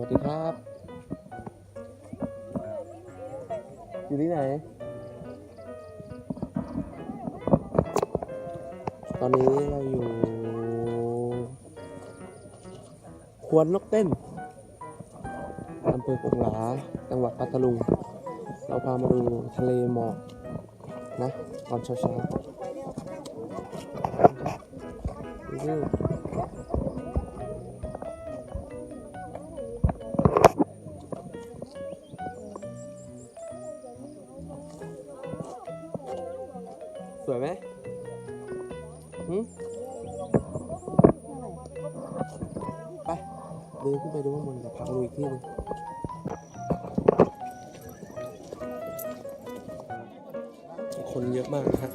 วัสดีครับ อยู่ที่ไหน ตอนนี้เราอยู่ควนนกเต้นอำเภอกงหราจังหวัดพัทลุง เราพามาดูทะเลหมอกนะตอนเช้าๆสวยไหมไปเดินขึ้นไปดูข้างบนแต่พาไปดูอีกที่นึงคนเยอะมากนะครับ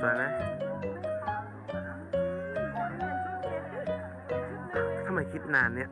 สวยไหมทำไมคิดนานเนี่ย